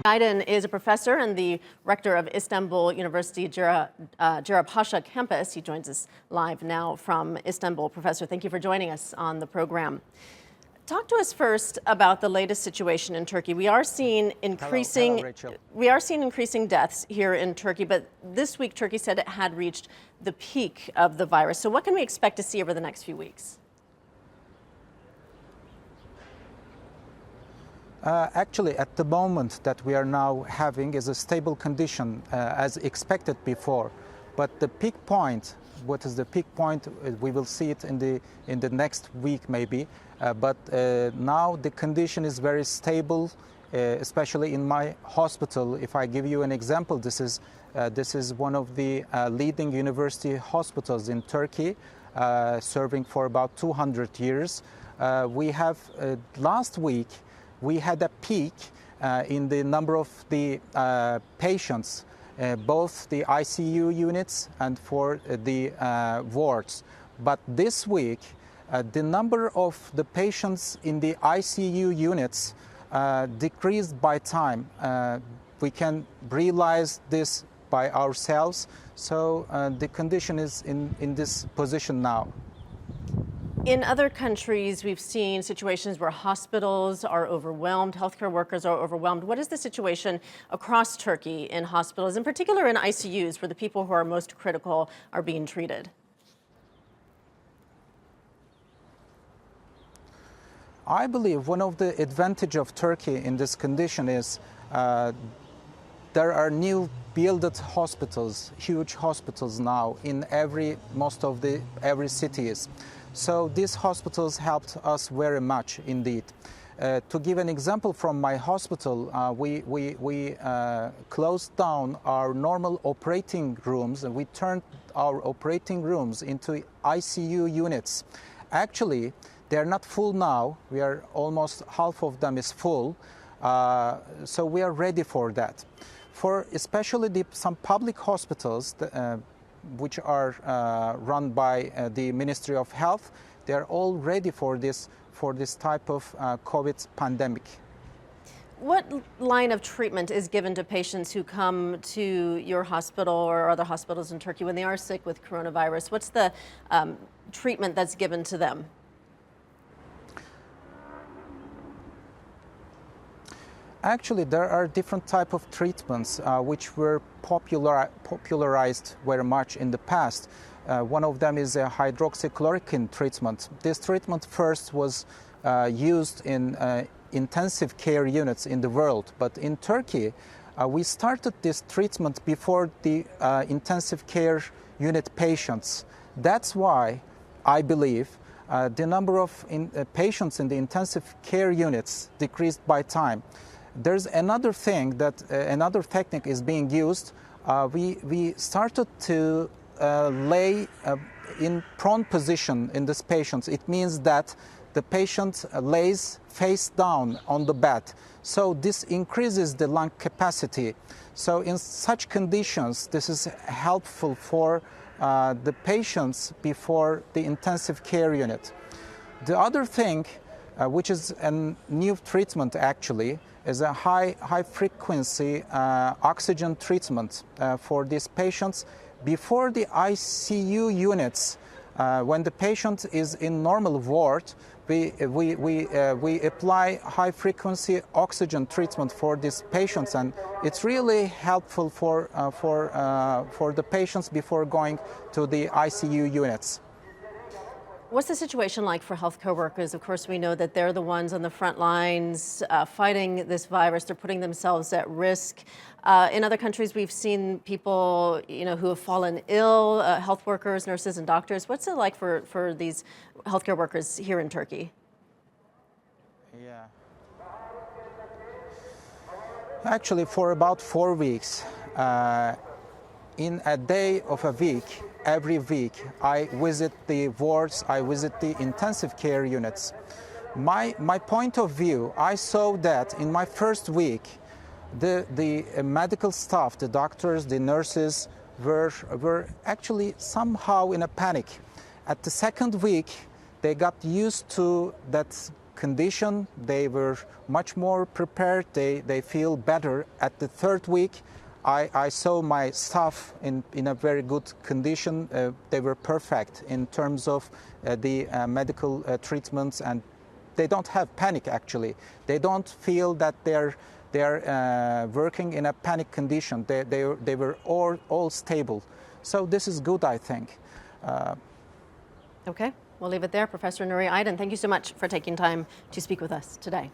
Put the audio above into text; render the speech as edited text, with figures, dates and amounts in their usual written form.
Aydin is a professor and the rector of Istanbul University Cerrahpasa campus. He joins us live now from Istanbul. Professor, thank you for joining us on the program. Talk to us first about the latest situation in Turkey. We are seeing increasing deaths here in Turkey, but this week Turkey said it had reached the peak of the virus. So what can we expect to see over the next few weeks? Actually, at the moment that we are now having is a stable condition as expected before. But the peak point, what is the peak point? We will see it in the next week maybe. But now the condition is very stable, especially in my hospital. If I give you an example, this is one of the leading university hospitals in Turkey, serving for about 200 years. We have last week we had a peak in the number of the patients, both the ICU units and for the wards. But this week, the number of the patients in the ICU units decreased by time. We can realize this by ourselves. So the condition is in this position now. In other countries, we've seen situations where hospitals are overwhelmed, healthcare workers are overwhelmed. What is the situation across Turkey in hospitals, in particular in ICUs, where the people who are most critical are being treated? I believe one of the advantages of Turkey in this condition is there are new built hospitals, huge hospitals now in every cities. So these hospitals helped us very much indeed. To give an example from my hospital, we closed down our normal operating rooms and we turned our operating rooms into ICU units. Actually, they're not full now. We are almost half of them is full. So we are ready for that. For especially some public hospitals, which are run by the Ministry of Health, they are all ready for this type of COVID pandemic. What line of treatment is given to patients who come to your hospital or other hospitals in Turkey when they are sick with coronavirus? What's the treatment that's given to them? Actually, there are different types of treatments which were popularized very much in the past. One of them is a hydroxychloroquine treatment. This treatment first was used in intensive care units in the world, but in Turkey, we started this treatment before the intensive care unit patients. That's why I believe the number of patients in the intensive care units decreased by time. There's another thing that another technique is being used. We started to lay in prone position in these patients. It means that the patient lays face down on the bed. So this increases the lung capacity. So in such conditions, this is helpful for the patients before the intensive care unit. The other thing, which is a new treatment actually, is a high frequency oxygen treatment for these patients before the ICU units. When the patient is in normal ward, we apply high frequency oxygen treatment for these patients, and it's really helpful for the patients before going to the ICU units. What's the situation like for healthcare workers? Of course, we know that they're the ones on the front lines fighting this virus. They're putting themselves at risk. In other countries, we've seen people, who have fallen ill, health workers, nurses, and doctors. What's it like for these healthcare workers here in Turkey? Yeah. Actually, for about 4 weeks, in a day of a week, every week, I visit the wards, I visit the intensive care units. My point of view, I saw that in my first week, the medical staff, the doctors, the nurses were actually somehow in a panic. At the second week, they got used to that condition. They were much more prepared. They feel better. At the third week, I saw my staff in a very good condition. They were perfect in terms of the medical treatments, and they don't have panic actually. They don't feel that they're working in a panic condition. They were all stable. So this is good, I think. Okay, we'll leave it there. Professor Nuri Aydin, thank you so much for taking time to speak with us today.